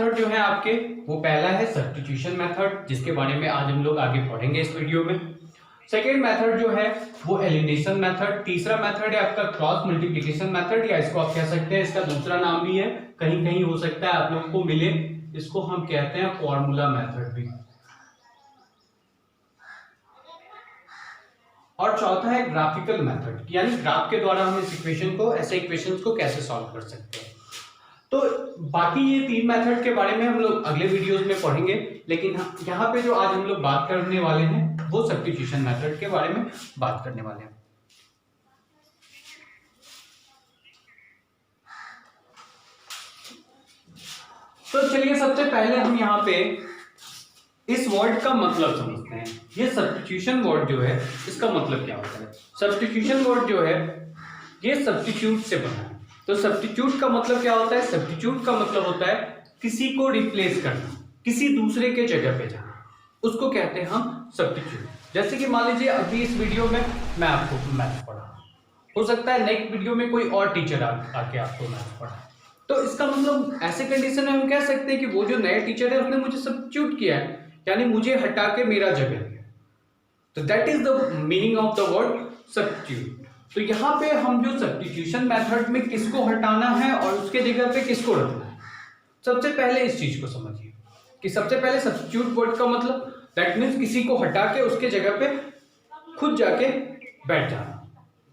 Method जो है आपके वो पहला है सब्स्टिट्यूशन मेथड, जिसके बारे में आज हम लोग आगे पढ़ेंगे इस वीडियो में। सेकेंड मेथड जो है वो एलिमिनेशन मेथड। तीसरा मेथड है आपका क्रॉस मल्टीप्लिकेशन मेथड, या इसको आप कह सकते हैं, इसका दूसरा नाम भी है, कहीं कहीं हो सकता है आप लोगों को मिले, इसको हम कहते हैं फॉर्मूला मेथड भी। और चौथा है ग्राफिकल मेथड, यानी ग्राफ के द्वारा हम इस इक्वेशन को, ऐसे इक्वेशंस को कैसे सॉल्व कर सकते हैं। तो बाकी ये तीन मेथड के बारे में हम लोग अगले वीडियोस में पढ़ेंगे, लेकिन यहाँ पे जो आज हम लोग बात करने वाले हैं वो सब्स्टिट्यूशन मेथड के बारे में बात करने वाले हैं। तो चलिए सबसे पहले हम यहाँ पे इस वर्ड का मतलब समझते हैं। ये सब्स्टिट्यूशन वर्ड जो है इसका मतलब क्या होता है। सब्स्टिट्यूशन वर्ड जो है ये सब्स्टिट्यूट से बना है। तो सब्स्टिट्यूट का मतलब क्या होता है। सब्स्टिट्यूट का मतलब होता है किसी को रिप्लेस करना, किसी दूसरे के जगह पे जाना, उसको कहते हैं हम सब्स्टिट्यूट। जैसे कि मान लीजिए अभी इस वीडियो में मैं आपको मैथ पढ़ा, हो सकता है नेक्स्ट वीडियो में कोई और टीचर आके आपको मैथ पढ़ा, तो इसका मतलब ऐसे कंडीशन में हम कह सकते हैं कि वो जो नया टीचर है उसने मुझे सब्स्टिट्यूट किया है, यानी मुझे हटा के मेरा जगह लिया। तो that is the meaning of the word substitute. तो यहाँ पे हम जो सब्स्टिट्यूशन मेथड में किसको हटाना है और उसके जगह पे किसको रखना है, सबसे पहले इस चीज को समझिए कि सबसे पहले सब्स्टिट्यूट वर्ड का मतलब दैट मीन्स किसी को हटा के उसके जगह पे खुद जाके बैठ जाना।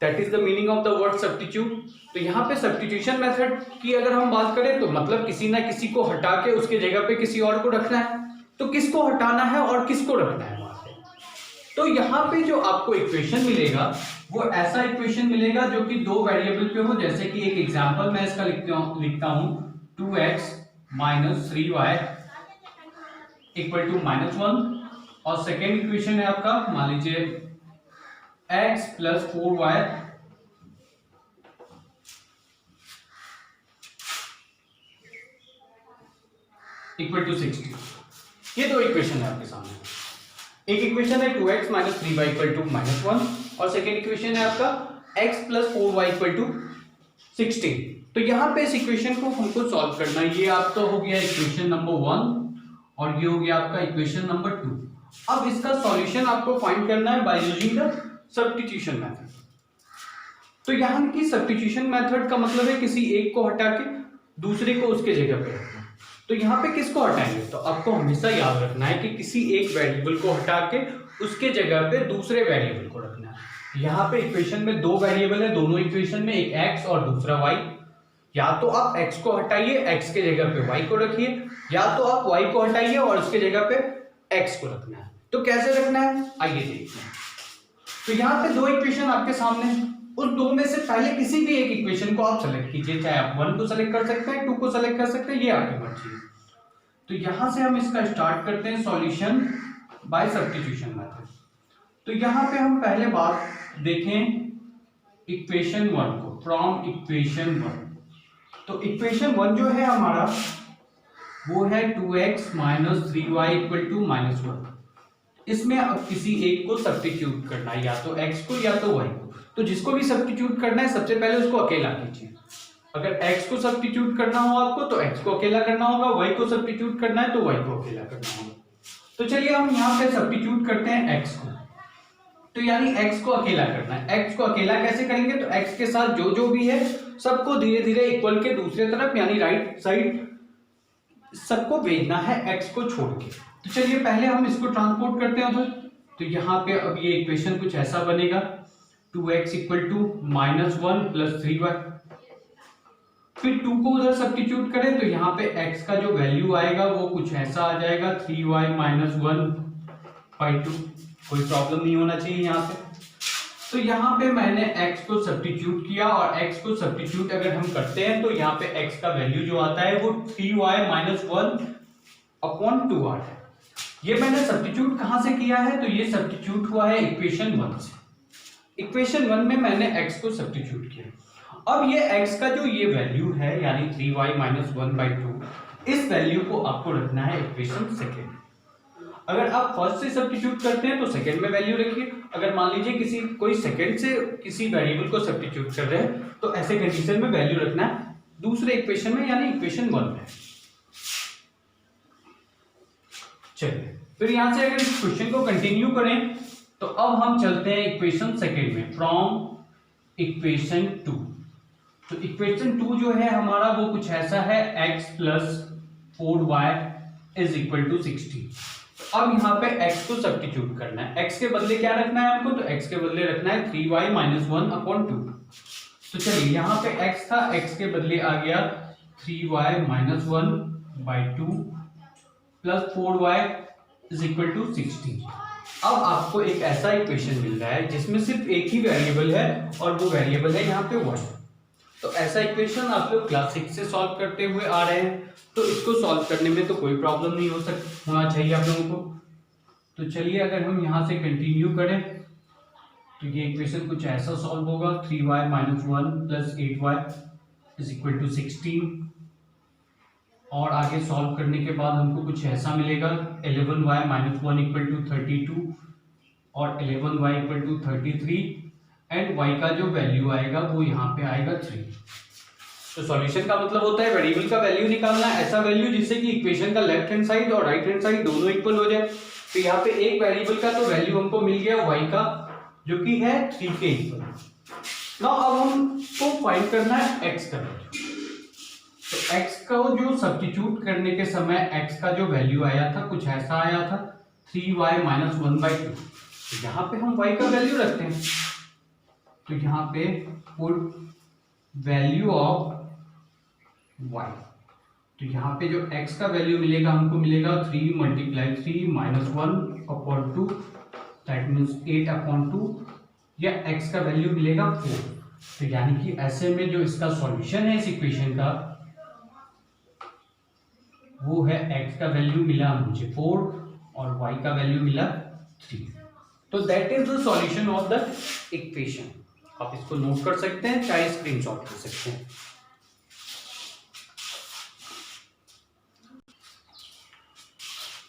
That is the meaning of the word substitute. तो यहाँ पे सब्स्टिट्यूशन मेथड की अगर हम बात करें तो मतलब किसी ना किसी को हटा के उसके जगह पे किसी और को रखना है। तो किसको हटाना है और किसको रखना है वहां पे। तो यहाँ पे जो आपको इक्वेशन मिलेगा वो ऐसा इक्वेशन मिलेगा जो कि दो वेरिएबल पे हो। जैसे कि एक एग्जांपल मैं इसका लिखता हूं 2x minus 3y equal to -1, और सेकेंड इक्वेशन है आपका मान लीजिए x plus 4y equal to 60। ये दो इक्वेशन है आपके सामने। एक इक्वेशन है 2x minus 3y equal to -1, और सेकेंड इक्वेशन है आपका x plus 4y equal to 60। तो यहाँ पे इस इक्वेशन को हमको सॉल्व करना है। ये आपका हो गया इक्वेशन नंबर 1 और ये हो गया आपका इक्वेशन नंबर 2। अब इसका सॉल्यूशन आपको फाइंड करना है by using the substitution method. तो यहाँ की सब्स्टिट्यूशन मेथड का मतलब है किसी एक को हटा के दूसरे को उसके जगह पे रखना। तो यहाँ पे किसको हटाएंगे, तो आपको हमेशा याद रखना है कि किसी एक वेरिएबल को हटा के उसके जगह पे दूसरे वेरिएबल को रखना है। यहाँ पे इक्वेशन में दो वेरिएबल है, दोनों इक्वेशन में एक x और दूसरा y। या तो आप x को हटाइए, x के जगह पे y को रखिए, या तो आप y को हटाइए और उसके जगह पे x को रखना है। तो कैसे रखना है आइए देखते हैं। तो यहाँ पे दो इक्वेशन आपके सामने, उस दो में से पहले किसी भी एक इक्वेशन को आप सेलेक्ट कीजिए, चाहे आप 1 को सेलेक्ट कर सकते हैं, 2 को सेलेक्ट कर सकते हैं, ये आपकी मर्जी है। तो यहां से हम इसका स्टार्ट करते हैं सॉल्यूशन बाय सब्स्टिट्यूशन मेथड। तो यहां पे हम पहले बात देखें इक्वेशन 1 को, फ्रॉम इक्वेशन 1। तो इक्वेशन 1 जो है हमारा वो है 2x minus 3y equal to -1। इसमें अब किसी एक को सब्स्टिट्यूट करना है, या तो x को या तो y को। तो जिसको भी सब्स्टिट्यूट करना है सबसे पहले उसको अकेला कीजिए। अगर x को सब्स्टिट्यूट करना हो आपको तो x को अकेला करना होगा, y को सब्स्टिट्यूट करना है तो y को अकेला करना होगा। तो चलिए हम यहाँ पे सब्स्टिट्यूट करते हैं x को। तो यानी x को अकेला करना है। x को अकेला कैसे करेंगे, तो x के साथ जो जो भी है सबको धीरे धीरे इक्वल के दूसरे तरफ यानी राइट साइड सबको भेजना है x को छोड़ के। तो चलिए पहले हम इसको ट्रांसपोर्ट करते हैं उधर। तो यहाँ पे अब ये इक्वेशन कुछ ऐसा बनेगा 2x equal to -1 plus 3y। फिर 2 को उधर सब्स्टिट्यूट करें तो यहाँ पे x का जो वैल्यू आएगा वो कुछ ऐसा आ जाएगा 3y माइनस 1/2। कोई प्रॉब्लम नहीं होना चाहिए यहाँ पे। तो यहाँ पे मैंने x को सब्स्टिट्यूट किया, और x को सब्स्टिट्यूट अगर हम करते हैं तो यहाँ पे x का वैल्यू जो आता है वो 3y माइनस 1/2 आता है। ये मैंने सब्स्टिट्यूट कहाँ से किया है, तो ये सब्स्टिट्यूट हुआ है इक्वेशन 1 से। इक्वेशन 1 में मैंने x को सब्स्टिट्यूट किया। अब ये x का जो ये वैल्यू है यानी 3y माइनस 1/2, इस वैल्यू को आपको रखना है इक्वेशन सेकेंड। अगर आप फर्स्ट से सब्स्टिट्यूट करते हैं तो सेकेंड में वैल्यू रखिए। अगर मान लीजिए कोई सेकेंड से किसी वेरिएबल को सब्स्टिट्यूट कर रहे हैं तो ऐसे कंडीशन में वैल्यू रखना है दूसरे इक्वेशन में यानी इक्वेशन 1 में। चलिए फिर यहां से अगर इस क्वेश्चन को कंटिन्यू करें तो अब हम चलते हैं इक्वेशन सेकेंड में, फ्रॉम इक्वेशन 2। तो इक्वेशन 2 जो है हमारा वो कुछ ऐसा है, x plus 4y is equal to 60। अब यहाँ पे x को सब्स्टिट्यूट करना है। x के बदले क्या रखना है हमको, तो x के बदले रखना है 3y माइनस 1 अपॉन 2। तो चलिए यहाँ पे x था, x के बदले आ गया 3y minus 1 by 2 plus 4y is equal to 60। अब आपको एक ऐसा इक्वेशन मिल रहा है जिसमें सिर्फ एक ही वेरिएबल है और वो वेरिएबल है यहाँ पे y। तो ऐसा इक्वेशन आप लोग क्लास 6 से सॉल्व करते हुए आ रहे हैं, तो इसको सॉल्व करने में तो कोई प्रॉब्लम नहीं होना चाहिए आप लोगों को। तो चलिए अगर हम यहाँ से कंटिन्यू करें तो ये इक्वेशन कुछ ऐसा सॉल्व होगा, 3y minus 1 plus 8y is equal to 16। और आगे सॉल्व करने के बाद हमको कुछ ऐसा मिलेगा, 11y माइनस 1 इक्वल टू 32 और 11y equal to 33 and y का जो वैल्यू आएगा वो यहाँ पे आएगा 3। तो सॉल्यूशन का मतलब होता है वेरिएबल का वैल्यू निकालना, ऐसा वैल्यू जिससे कि इक्वेशन का लेफ्ट हैंड साइड और राइट हैंड साइड दोनों इक्वल हो जाए। तो यहाँ पे एक वेरिएबल का तो वैल्यू हमको मिल गया y का, जो कि है 3 के इक्वल। नाउ अब हमको फाइंड करना है x का वैल्यू। तो x को जो सब्स्टिट्यूट करने के समय x का जो वैल्यू आया था कुछ ऐसा आया था, 3y माइनस 1 बाई 2। तो यहाँ पे हम y का वैल्यू रखते हैं, तो यहाँ पे पुट वैल्यू ऑफ y। तो यहाँ पे जो x का वैल्यू मिलेगा हमको मिलेगा 3 multiply 3 minus 1 upon 2 that means 8 upon 2, या x का वैल्यू मिलेगा 4। तो यानी कि ऐसे में जो इसका सॉल्यूशन है इस इक्वेशन का वो है x का वैल्यू मिला मुझे 4 और y का वैल्यू मिला 3। तो that is the solution of the equation. आप इसको नोट कर सकते हैं, चाहे स्क्रीनशॉट कर सकते हैं।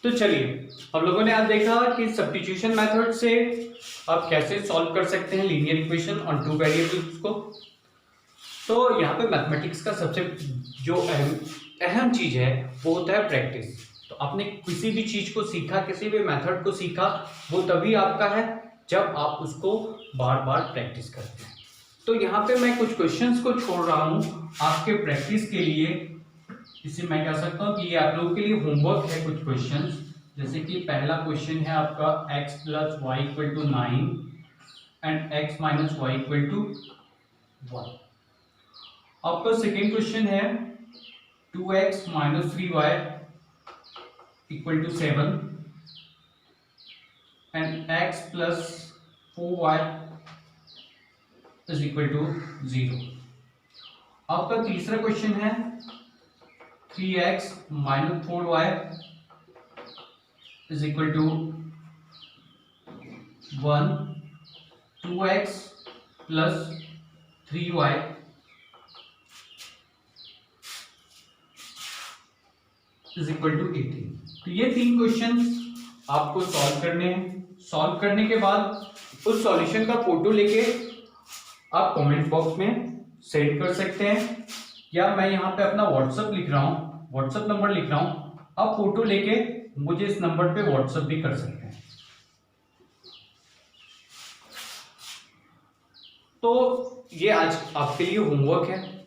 तो चलिए हम लोगों ने आज देखा कि सब्स्टिट्यूशन मेथड से आप कैसे सॉल्व कर सकते हैं लीनियर इक्वेशन ऑन 2 वेरिएबल्स को। तो यहाँ पे मैथमेटिक्स का सबसे जो अहम चीज है वो होता है प्रैक्टिस। तो आपने किसी भी चीज को सीखा, किसी भी मेथड को सीखा, वो तभी आपका है जब आप उसको बार बार प्रैक्टिस करते हैं। तो यहाँ पे मैं कुछ क्वेश्चंस को छोड़ रहा हूँ आपके प्रैक्टिस के लिए। इसे मैं कह सकता हूँ कि ये आप लोगों के लिए होमवर्क है कुछ क्वेश्चंस। जैसे कि पहला क्वेश्चन है आपका x plus y equal to 9 and x minus y equal to 1। आपका सेकेंड क्वेश्चन है 2x minus 3y equal to 7 and x plus 4y is equal to 0। आपका तीसरा क्वेश्चन है 3x minus 4y is equal to 1, 2x plus 3y is equal to 18। तो ये 3 question आपको solve करने हैं। सॉल्व करने के बाद उस सॉल्यूशन का फोटो लेके आप कमेंट बॉक्स में सेंड कर सकते हैं, या मैं यहाँ पे अपना व्हाट्सएप लिख रहा हूँ, व्हाट्सएप नंबर लिख रहा हूँ, आप फोटो लेके मुझे इस नंबर पे व्हाट्सएप भी कर सकते हैं। तो ये आज आपके लिए होमवर्क है।